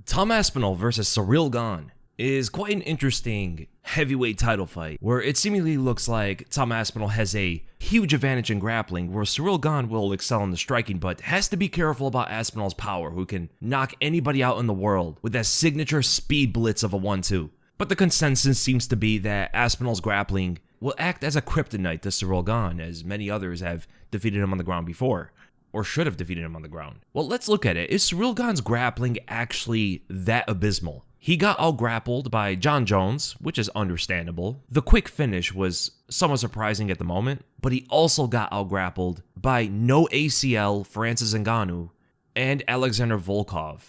Tom Aspinall versus Ciryl Gane is quite an interesting heavyweight title fight where it seemingly looks like Tom Aspinall has a huge advantage in grappling, where Ciryl Gane will excel in the striking but has to be careful about Aspinall's power, who can knock anybody out in the world with that signature speed blitz of a 1-2. But the consensus seems to be that Aspinall's grappling will act as a kryptonite to Ciryl Gane, as many others have defeated him on the ground before, or should have defeated him on the ground. Well, let's look at it. Is Ciryl Gane's grappling actually that abysmal? He got out-grappled by John Jones, which is understandable. The quick finish was somewhat surprising at the moment, but he also got out-grappled by no ACL Francis Ngannou and Alexander Volkov.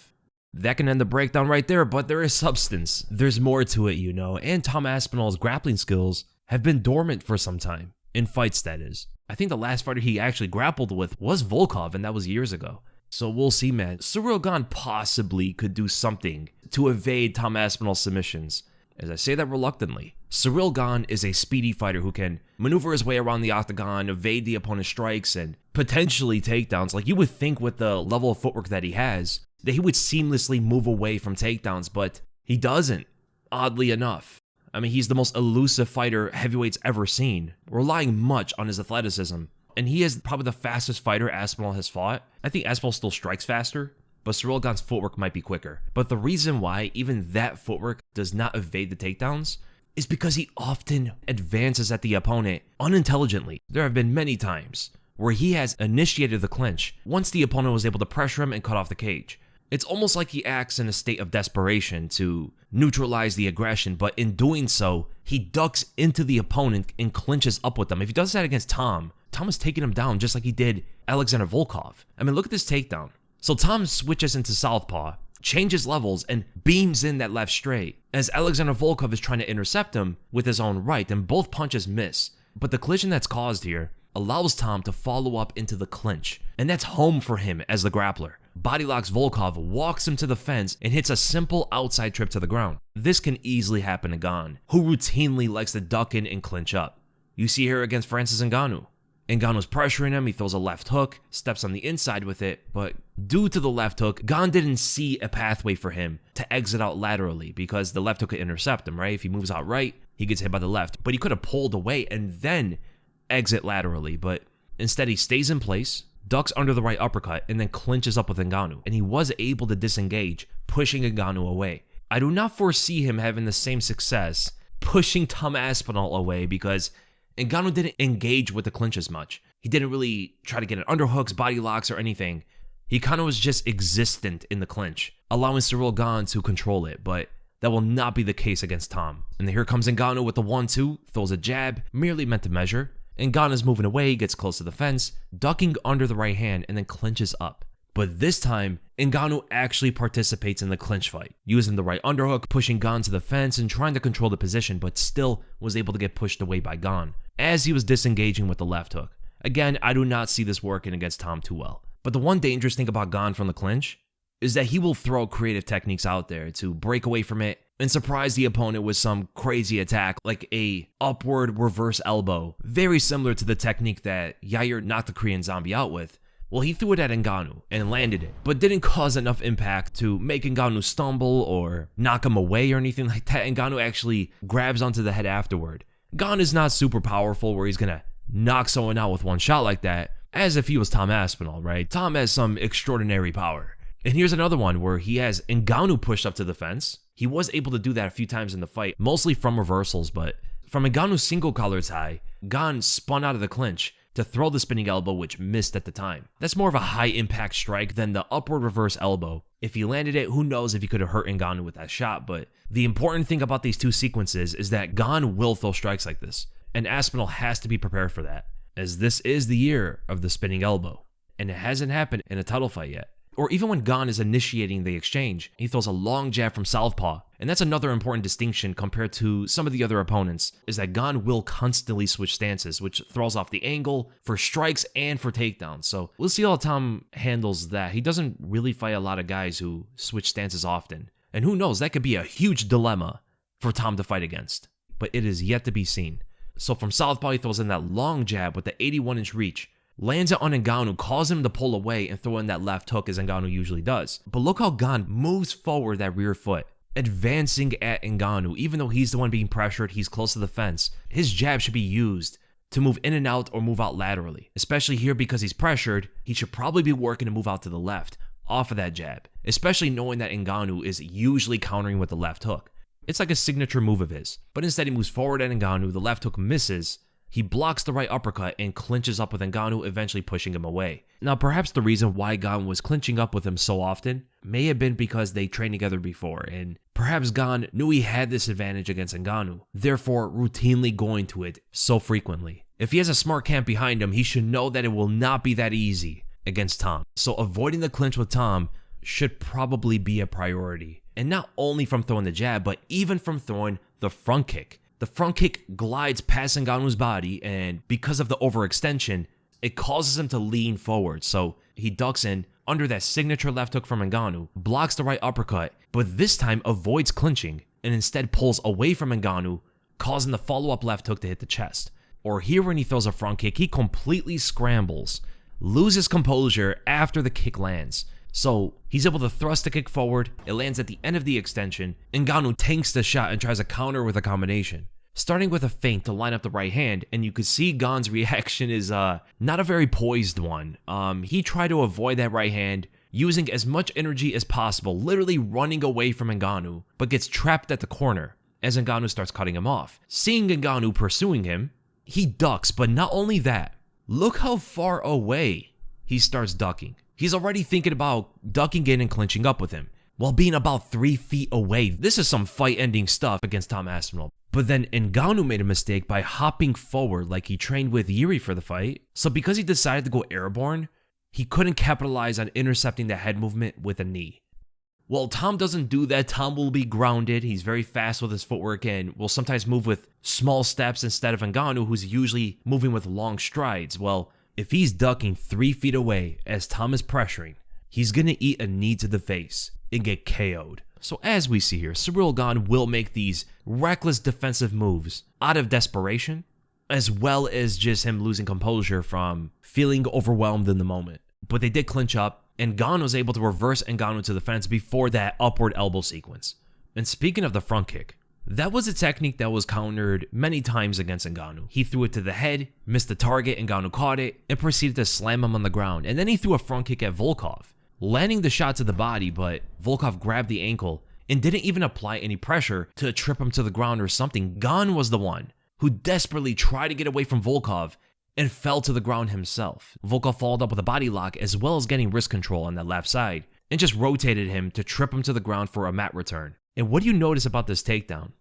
That can end the breakdown right there, but there is substance. There's more to it, and Tom Aspinall's grappling skills have been dormant for some time. In fights, that is. I think the last fighter he actually grappled with was Volkov, and that was years ago. So we'll see, man. Ciryl Gane possibly could do something to evade Tom Aspinall's submissions. As I say that reluctantly, Ciryl Gane is a speedy fighter who can maneuver his way around the octagon, evade the opponent's strikes, and potentially takedowns. Like, you would think with the level of footwork that he has, that he would seamlessly move away from takedowns, but he doesn't, oddly enough. I mean, he's the most elusive fighter heavyweight's ever seen, relying much on his athleticism. And he is probably the fastest fighter Aspinall has fought. I think Aspinall still strikes faster, but Ciryl Gane's footwork might be quicker. But the reason why even that footwork does not evade the takedowns is because he often advances at the opponent unintelligently. There have been many times where he has initiated the clinch once the opponent was able to pressure him and cut off the cage. It's almost like he acts in a state of desperation to neutralize the aggression, but in doing so, he ducks into the opponent and clinches up with them. If he does that against Tom is taking him down just like he did Alexander Volkov. I mean, look at this takedown. So Tom switches into southpaw, changes levels, and beams in that left straight, as Alexander Volkov is trying to intercept him with his own right, and both punches miss. But the collision that's caused here allows Tom to follow up into the clinch, and that's home for him as the grappler. Body locks Volkov, walks him to the fence, and hits a simple outside trip to the ground. This can easily happen to Gane, who routinely likes to duck in and clinch up. You see here against Francis Ngannou. Ngannou's pressuring him, he throws a left hook, steps on the inside with it, but due to the left hook, Gane didn't see a pathway for him to exit out laterally, because the left hook could intercept him, right? If he moves out right, he gets hit by the left, but he could have pulled away and then exit laterally, but instead he stays in place, ducks under the right uppercut, and then clinches up with Ngannou, and he was able to disengage, pushing Ngannou away. I do not foresee him having the same success pushing Tom Aspinall away, because Ngannou didn't engage with the clinch as much. He didn't really try to get an underhooks, body locks, or anything. He kind of was just existent in the clinch, allowing Ciryl Gane to control it, but that will not be the case against Tom. And here comes Ngannou with the 1-2, throws a jab, merely meant to measure. Ngannou is moving away, gets close to the fence, ducking under the right hand, and then clinches up. But this time, Ngannou actually participates in the clinch fight, using the right underhook, pushing Gane to the fence, and trying to control the position, but still was able to get pushed away by Gane as he was disengaging with the left hook. Again, I do not see this working against Tom too well. But the one dangerous thing about Gane from the clinch is that he will throw creative techniques out there to break away from it and surprise the opponent with some crazy attack, like a upward reverse elbow, very similar to the technique that Yair knocked the Korean Zombie out with. Well, he threw it at Ngannou and landed it, but didn't cause enough impact to make Ngannou stumble or knock him away or anything like that. Ngannou actually grabs onto the head afterward. Gane is not super powerful where he's gonna knock someone out with one shot like that, as if he was Tom Aspinall, right? Tom has some extraordinary power. And here's another one where he has Ngannou pushed up to the fence. He was able to do that a few times in the fight, mostly from reversals, but from Ngannou's single collar tie, Gane spun out of the clinch to throw the spinning elbow, which missed at the time. That's more of a high impact strike than the upward reverse elbow. If he landed it, who knows if he could have hurt Ngannou with that shot, but the important thing about these two sequences is that Gane will throw strikes like this, and Aspinall has to be prepared for that, as this is the year of the spinning elbow, and it hasn't happened in a title fight yet. Or even when Gane is initiating the exchange, he throws a long jab from southpaw. And that's another important distinction compared to some of the other opponents, is that Gane will constantly switch stances, which throws off the angle for strikes and for takedowns. So we'll see how Tom handles that. He doesn't really fight a lot of guys who switch stances often. And who knows, that could be a huge dilemma for Tom to fight against. But it is yet to be seen. So from southpaw, he throws in that long jab with the 81-inch reach, lands it on Ngannou, causing him to pull away and throw in that left hook as Ngannou usually does. But look how Gane moves forward that rear foot, advancing at Ngannou. Even though he's the one being pressured, he's close to the fence, his jab should be used to move in and out or move out laterally. Especially here because he's pressured, he should probably be working to move out to the left off of that jab, especially knowing that Ngannou is usually countering with the left hook. It's like a signature move of his. But instead he moves forward at Ngannou, the left hook misses, he blocks the right uppercut and clinches up with Ngannou, eventually pushing him away. Now perhaps the reason why Gane was clinching up with him so often may have been because they trained together before, and perhaps Gane knew he had this advantage against Ngannou, therefore routinely going to it so frequently. If he has a smart camp behind him, he should know that it will not be that easy against Tom. So avoiding the clinch with Tom should probably be a priority. And not only from throwing the jab, but even from throwing the front kick. The front kick glides past Ngannou's body, and because of the overextension, it causes him to lean forward. So he ducks in under that signature left hook from Ngannou, blocks the right uppercut, but this time avoids clinching and instead pulls away from Ngannou, causing the follow-up left hook to hit the chest. Or here when he throws a front kick, he completely scrambles, loses composure after the kick lands. So he's able to thrust the kick forward, it lands at the end of the extension, Ngannou tanks the shot and tries to counter with a combination. Starting with a feint to line up the right hand, and you could see Gane's reaction is not a very poised one. He tried to avoid that right hand, using as much energy as possible, literally running away from Ngannou, but gets trapped at the corner as Ngannou starts cutting him off. Seeing Ngannou pursuing him, he ducks, but not only that, look how far away he starts ducking. He's already thinking about ducking in and clinching up with him, while being about 3 feet away. This is some fight-ending stuff against Tom Aspinall. But then Ngannou made a mistake by hopping forward like he trained with Yuri for the fight. So because he decided to go airborne, he couldn't capitalize on intercepting the head movement with a knee. Well, Tom doesn't do that. Tom will be grounded. He's very fast with his footwork and will sometimes move with small steps instead of Ngannou, who's usually moving with long strides. Well, if he's ducking 3 feet away as Tom is pressuring, he's going to eat a knee to the face and get KO'd. So as we see here, Ciryl Gane will make these reckless defensive moves out of desperation, as well as just him losing composure from feeling overwhelmed in the moment. But they did clinch up, and Gane was able to reverse Ngannou to the fence before that upward elbow sequence. And speaking of the front kick, that was a technique that was countered many times against Ngannou. He threw it to the head, missed the target, Ngannou caught it, and proceeded to slam him on the ground. And then he threw a front kick at Volkov, landing the shot to the body, but Volkov grabbed the ankle and didn't even apply any pressure to trip him to the ground or something. Gane was the one who desperately tried to get away from Volkov and fell to the ground himself. Volkov followed up with a body lock as well as getting wrist control on that left side and just rotated him to trip him to the ground for a mat return. And what do you notice about this takedown?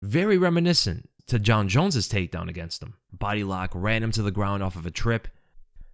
Very reminiscent to Jon Jones's takedown against him. Body lock, ran him to the ground off of a trip.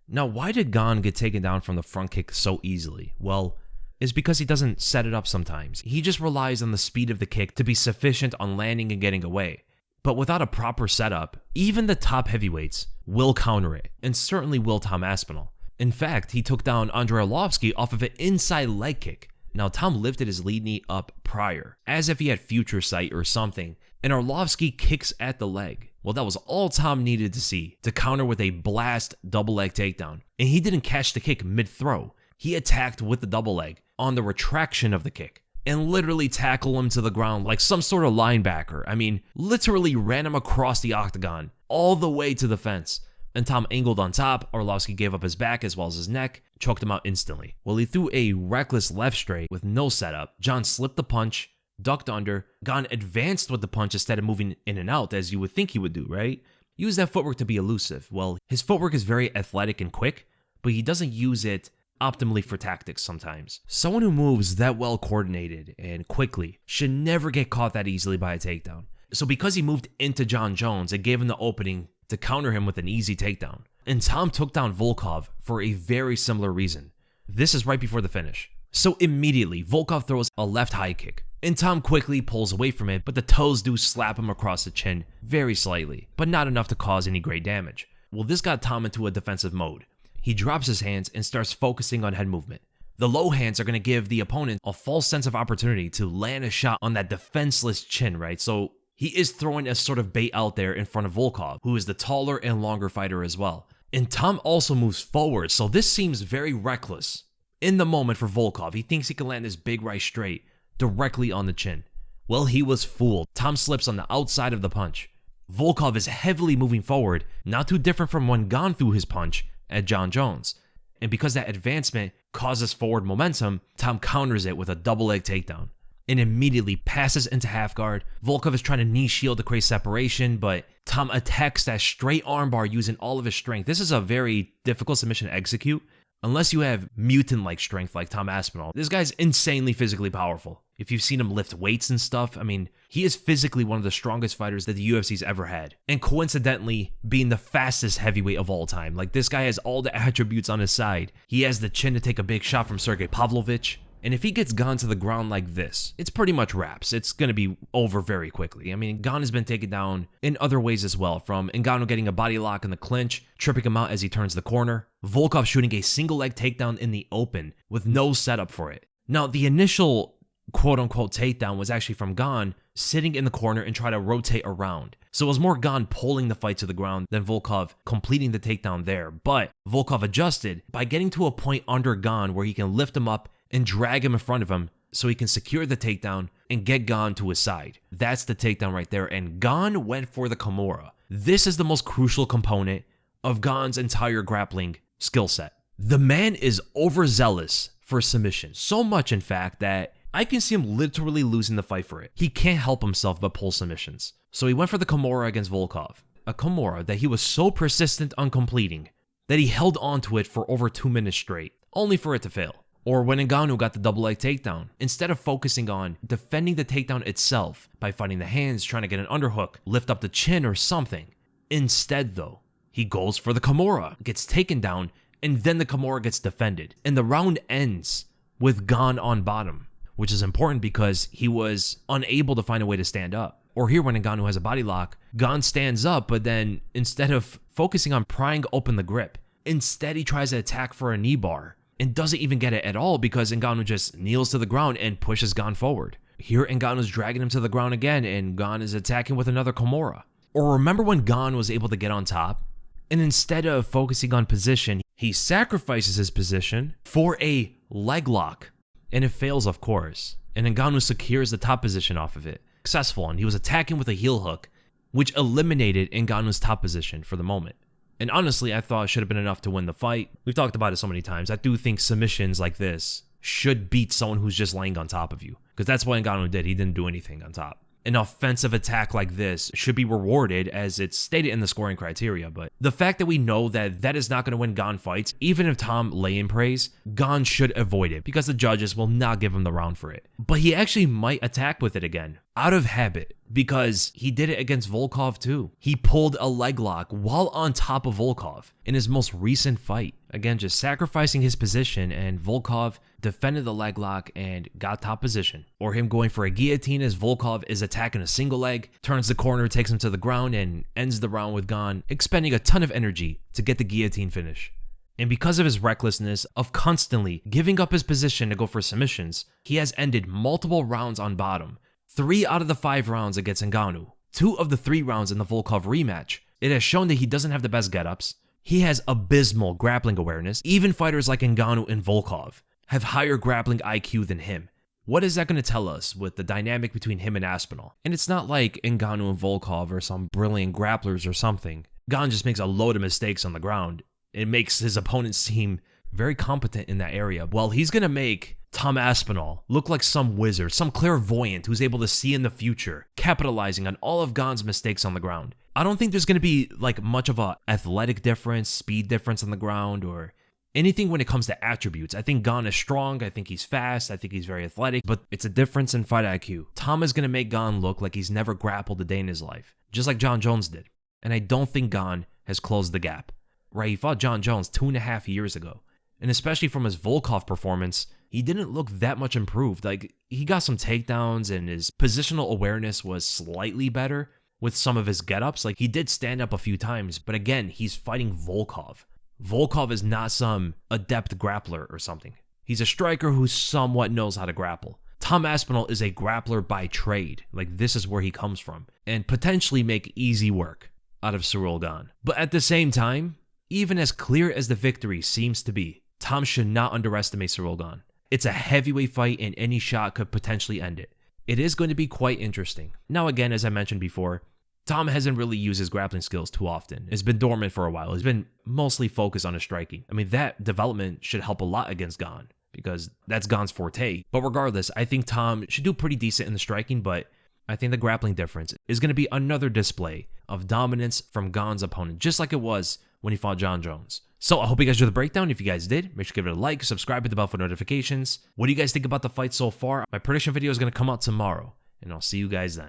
Now, why did Gane get taken down from the front kick so easily? Well, it's because he doesn't set it up sometimes. He just relies on the speed of the kick to be sufficient on landing and getting away. But without a proper setup, even the top heavyweights will counter it, and certainly will Tom Aspinall. In fact, he took down Andrei Arlovski off of an inside leg kick. Now, Tom lifted his lead knee up prior, as if he had future sight or something, and Arlovski kicks at the leg. Well, that was all Tom needed to see to counter with a blast double leg takedown. And he didn't catch the kick mid-throw. He attacked with the double leg on the retraction of the kick and literally tackled him to the ground like some sort of linebacker. I mean, literally ran him across the octagon all the way to the fence. And Tom angled on top. Arlovski gave up his back as well as his neck, choked him out instantly. Well, he threw a reckless left straight with no setup. John slipped the punch, ducked under. Gane advanced with the punch instead of moving in and out as you would think he would do, right? Use that footwork to be elusive. Well, his footwork is very athletic and quick, but he doesn't use it optimally for tactics sometimes. Someone who moves that well coordinated and quickly should never get caught that easily by a takedown. So because he moved into Jon Jones, it gave him the opening to counter him with an easy takedown. And Tom took down Volkov for a very similar reason. This is right before the finish. So immediately, Volkov throws a left high kick, and Tom quickly pulls away from it, but the toes do slap him across the chin very slightly, but not enough to cause any great damage. Well, this got Tom into a defensive mode. He drops his hands and starts focusing on head movement. The low hands are going to give the opponent a false sense of opportunity to land a shot on that defenseless chin, right? So he is throwing a sort of bait out there in front of Volkov, who is the taller and longer fighter as well. And Tom also moves forward, so this seems very reckless. In the moment for Volkov, he thinks he can land this big right straight directly on the chin. Well, he was fooled. Tom slips on the outside of the punch. Volkov is heavily moving forward, not too different from when Gane threw his punch at Jon Jones. And because that advancement causes forward momentum, Tom counters it with a double leg takedown and immediately passes into half guard. Volkov is trying to knee shield to create separation, but Tom attacks that straight armbar using all of his strength. This is a very difficult submission to execute unless you have mutant-like strength like Tom Aspinall. This guy's insanely physically powerful. If you've seen him lift weights and stuff, I mean, he is physically one of the strongest fighters that the UFC's ever had. And coincidentally, being the fastest heavyweight of all time. Like, this guy has all the attributes on his side. He has the chin to take a big shot from Sergey Pavlovich. And if he gets Gane to the ground like this, it's pretty much wraps. It's going to be over very quickly. I mean, Gane has been taken down in other ways as well, from Ngannou getting a body lock in the clinch, tripping him out as he turns the corner, Volkov shooting a single leg takedown in the open with no setup for it. Now, the initial quote-unquote takedown was actually from Gane sitting in the corner and try to rotate around. So it was more Gane pulling the fight to the ground than Volkov completing the takedown there. But Volkov adjusted by getting to a point under Gane where he can lift him up and drag him in front of him so he can secure the takedown and get Gane to his side. That's the takedown right there, and Gane went for the Kimura. This is the most crucial component of Gane's entire grappling skill set. The man is overzealous for submission, so much in fact that I can see him literally losing the fight for it. He can't help himself but pull submissions. So he went for the Kimura against Volkov, a Kimura that he was so persistent on completing that he held on to it for over 2 minutes straight, only for it to fail. Or when Ngannou got the double leg takedown, instead of focusing on defending the takedown itself by fighting the hands, trying to get an underhook, lift up the chin or something. Instead though, he goes for the Kimura, gets taken down, and then the Kimura gets defended. And the round ends with Gane on bottom, which is important because he was unable to find a way to stand up. Or here when Ngannou has a body lock, Gane stands up, but then instead of focusing on prying open the grip, instead he tries to attack for a knee bar. And doesn't even get it at all because Ngannou just kneels to the ground and pushes Gane forward. Here Ngannou's dragging him to the ground again and Gane is attacking with another Kimura. Or remember when Gane was able to get on top? And instead of focusing on position, he sacrifices his position for a leg lock. And it fails, of course. And Ngannou secures the top position off of it. Successful, and he was attacking with a heel hook, which eliminated Ngannou's top position for the moment. And honestly, I thought it should have been enough to win the fight. We've talked about it so many times. I do think submissions like this should beat someone who's just laying on top of you. Because that's what Ngannou did. He didn't do anything on top. An offensive attack like this should be rewarded as it's stated in the scoring criteria. But the fact that we know that that is not going to win Gane fights, even if Tom lay in praise, Gane should avoid it because the judges will not give him the round for it. But he actually might attack with it again, out of habit, because he did it against Volkov too. He pulled a leg lock while on top of Volkov in his most recent fight. Again, just sacrificing his position, and Volkov defended the leg lock and got top position. Or him going for a guillotine as Volkov is attacking a single leg, turns the corner, takes him to the ground, and ends the round with Gane expending a ton of energy to get the guillotine finish. And because of his recklessness of constantly giving up his position to go for submissions, he has ended multiple rounds on bottom. 3 out of the 5 rounds against Ngannou. 2 of the 3 rounds in the Volkov rematch. It has shown that he doesn't have the best get-ups. He has abysmal grappling awareness. Even fighters like Ngannou and Volkov have higher grappling IQ than him. What is that going to tell us with the dynamic between him and Aspinall? And it's not like Ngannou and Volkov are some brilliant grapplers or something. Gane just makes a load of mistakes on the ground. It makes his opponents seem very competent in that area. Well, he's going to make Tom Aspinall look like some wizard, some clairvoyant who's able to see in the future, capitalizing on all of Gane's mistakes on the ground. I don't think there's going to be like much of a athletic difference, speed difference on the ground, or anything when it comes to attributes. I think Gane is strong, I think he's fast, I think he's very athletic, but it's a difference in fight IQ. Tom is going to make Gane look like he's never grappled a day in his life, just like Jon Jones did. And I don't think Gane has closed the gap. Right, he fought Jon Jones 2.5 years ago. And especially from his Volkov performance, he didn't look that much improved. Like, he got some takedowns and his positional awareness was slightly better with some of his get-ups. Like, he did stand up a few times, but again, he's fighting Volkov. Volkov is not some adept grappler or something. He's a striker who somewhat knows how to grapple. Tom Aspinall is a grappler by trade. Like, this is where he comes from. And potentially make easy work out of Ciryl Gane. But at the same time, Even as clear as the victory seems to be, Tom should not underestimate Ciryl Gane. It's a heavyweight fight and any shot could potentially end it. It is going to be quite interesting. Now again, as I mentioned before, Tom hasn't really used his grappling skills too often. It's been dormant for a while. He's been mostly focused on his striking. I mean, that development should help a lot against Gane because that's Gane's forte. But regardless, I think Tom should do pretty decent in the striking, but I think the grappling difference is going to be another display of dominance from Gane's opponent, just like it was when he fought John Jones. So I hope you guys enjoyed the breakdown. If you guys did, make sure to give it a like, subscribe, hit the bell for notifications. What do you guys think about the fight so far? My prediction video is going to come out tomorrow, and I'll see you guys then.